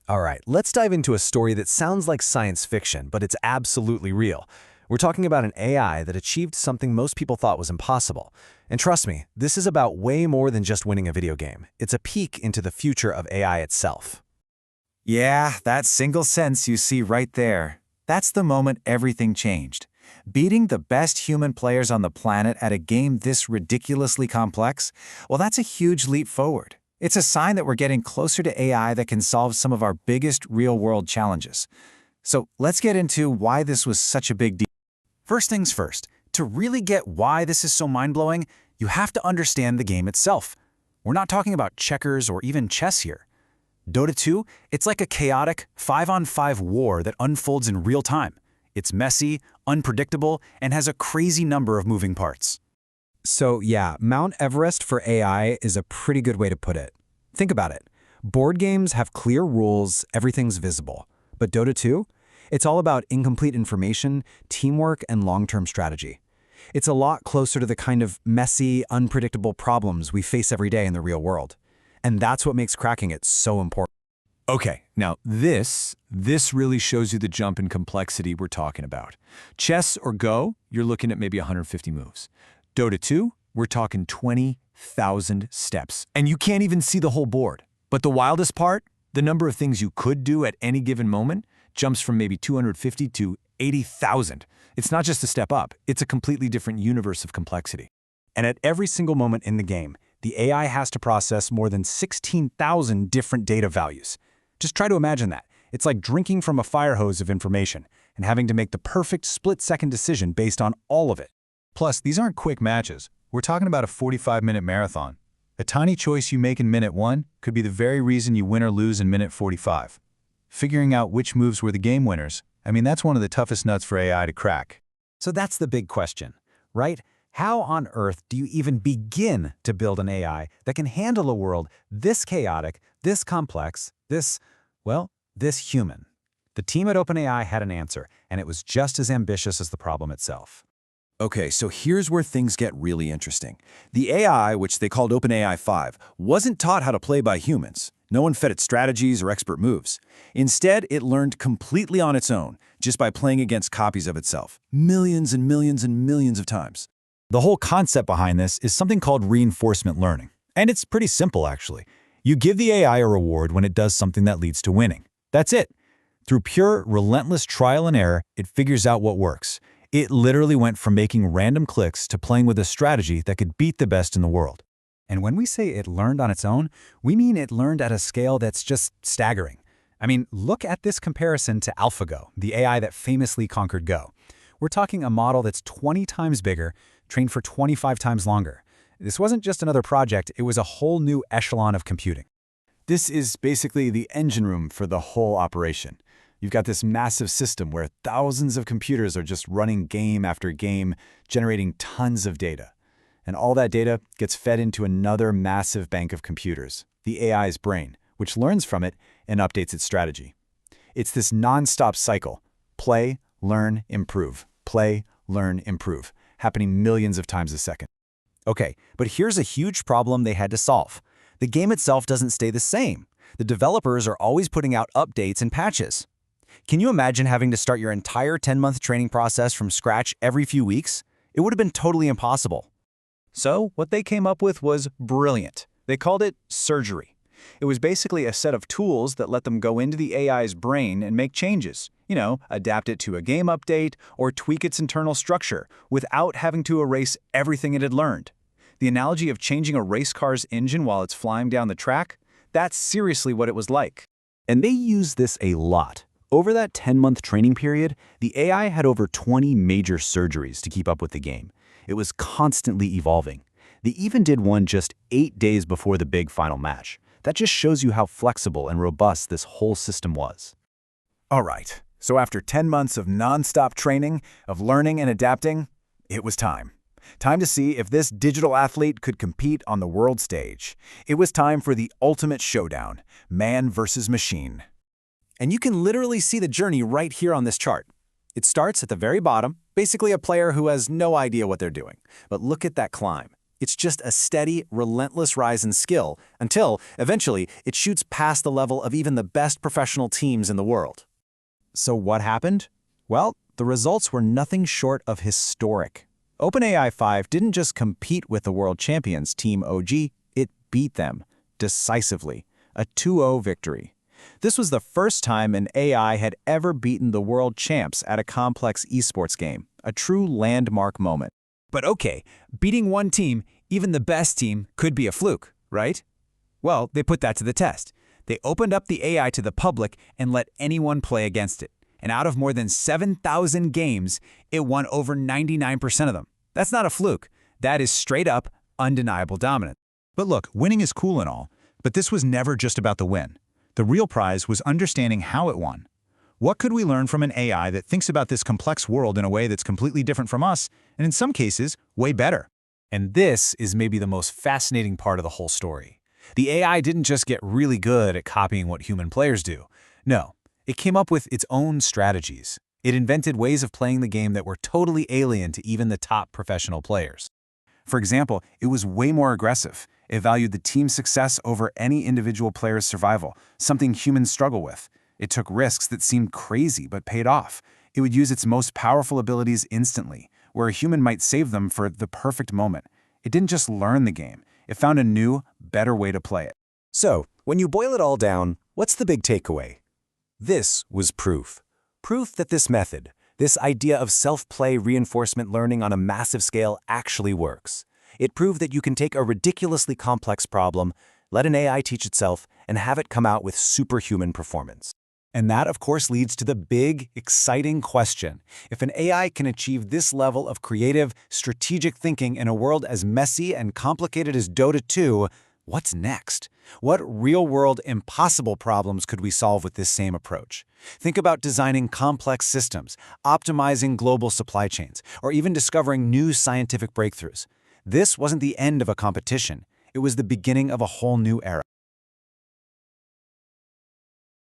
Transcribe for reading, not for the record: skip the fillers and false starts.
All right, let's dive into a story that sounds like science fiction, but it's absolutely real. We're talking about an AI that achieved something most people thought was impossible. And trust me, this is about way more than just winning a video game. It's a peek into the future of AI itself. Yeah, that single sentence you see right there. That's the moment everything changed. Beating the best human players on the planet at a game this ridiculously complex? Well, that's a huge leap forward. It's a sign that we're getting closer to AI that can solve some of our biggest real-world challenges. So let's get into why this was such a big deal. First things first, to really get why this is so mind-blowing, you have to understand the game itself. We're not talking about checkers or even chess here. Dota 2, it's like a chaotic 5-on-5 war that unfolds in real time. It's messy, unpredictable, and has a crazy number of moving parts. So yeah, Mount Everest for AI is a pretty good way to put it. Think about it. Board games have clear rules, everything's visible. But Dota 2? It's all about incomplete information, teamwork, and long-term strategy. It's a lot closer to the kind of messy, unpredictable problems we face every day in the real world. And that's what makes cracking it so important. Okay, now this really shows you the jump in complexity we're talking about. Chess or Go, you're looking at maybe 150 moves. Dota 2, we're talking 20,000 steps. And you can't even see the whole board. But the wildest part, the number of things you could do at any given moment jumps from maybe 250 to 80,000. It's not just a step up, it's a completely different universe of complexity. And at every single moment in the game, the AI has to process more than 16,000 different data values. Just try to imagine that. It's like drinking from a fire hose of information and having to make the perfect split-second decision based on all of it. Plus, these aren't quick matches. We're talking about a 45-minute marathon. A tiny choice you make in minute 1 could be the very reason you win or lose in minute 45. Figuring out which moves were the game winners, that's one of the toughest nuts for AI to crack. So that's the big question, right? How on earth do you even begin to build an AI that can handle a world this chaotic, this complex, this human? The team at OpenAI had an answer, and it was just as ambitious as the problem itself. Okay, so here's where things get really interesting. The AI, which they called OpenAI 5, wasn't taught how to play by humans. No one fed it strategies or expert moves. Instead, it learned completely on its own, just by playing against copies of itself, millions and millions and millions of times. The whole concept behind this is something called reinforcement learning. And it's pretty simple, actually. You give the AI a reward when it does something that leads to winning. That's it. Through pure, relentless trial and error, it figures out what works. It literally went from making random clicks to playing with a strategy that could beat the best in the world. And when we say it learned on its own, we mean it learned at a scale that's just staggering. Look at this comparison to AlphaGo, the AI that famously conquered Go. We're talking a model that's 20 times bigger, trained for 25 times longer. This wasn't just another project, it was a whole new echelon of computing. This is basically the engine room for the whole operation. You've got this massive system where thousands of computers are just running game after game, generating tons of data. And all that data gets fed into another massive bank of computers, the AI's brain, which learns from it and updates its strategy. It's this non-stop cycle: play, learn, improve, play, learn, improve, happening millions of times a second. Okay, but here's a huge problem they had to solve. The game itself doesn't stay the same. The developers are always putting out updates and patches. Can you imagine having to start your entire 10-month training process from scratch every few weeks? It would have been totally impossible. So what they came up with was brilliant. They called it surgery. It was basically a set of tools that let them go into the AI's brain and make changes. Adapt it to a game update or tweak its internal structure without having to erase everything it had learned. The analogy of changing a race car's engine while it's flying down the track, that's seriously what it was like. And they use this a lot. Over that 10-month training period, the AI had over 20 major surgeries to keep up with the game. It was constantly evolving. They even did one just 8 days before the big final match. That just shows you how flexible and robust this whole system was. All right, so after 10 months of non-stop training, of learning and adapting, it was time. Time to see if this digital athlete could compete on the world stage. It was time for the ultimate showdown, man versus machine. And you can literally see the journey right here on this chart. It starts at the very bottom, basically a player who has no idea what they're doing. But look at that climb. It's just a steady, relentless rise in skill until, eventually, it shoots past the level of even the best professional teams in the world. So what happened? Well, the results were nothing short of historic. OpenAI 5 didn't just compete with the world champions, Team OG, it beat them decisively. A 2-0 victory. This was the first time an AI had ever beaten the world champs at a complex esports game, a true landmark moment. But okay, beating one team, even the best team, could be a fluke, right? Well, they put that to the test. They opened up the AI to the public and let anyone play against it. And out of more than 7,000 games, it won over 99% of them. That's not a fluke. That is straight up, undeniable dominance. But look, winning is cool and all, but this was never just about the win. The real prize was understanding how it won. What could we learn from an AI that thinks about this complex world in a way that's completely different from us, and in some cases, way better? And this is maybe the most fascinating part of the whole story. The AI didn't just get really good at copying what human players do. No, it came up with its own strategies. It invented ways of playing the game that were totally alien to even the top professional players. For example, it was way more aggressive. It valued the team's success over any individual player's survival, something humans struggle with. It took risks that seemed crazy but paid off. It would use its most powerful abilities instantly, where a human might save them for the perfect moment. It didn't just learn the game. It found a new, better way to play it. So, when you boil it all down, what's the big takeaway? This was proof. Proof that this method, this idea of self-play reinforcement learning on a massive scale actually works. It proved that you can take a ridiculously complex problem, let an AI teach itself, and have it come out with superhuman performance. And that, of course, leads to the big, exciting question. If an AI can achieve this level of creative, strategic thinking in a world as messy and complicated as Dota 2, what's next? What real-world, impossible problems could we solve with this same approach? Think about designing complex systems, optimizing global supply chains, or even discovering new scientific breakthroughs. This wasn't the end of a competition. It was the beginning of a whole new era.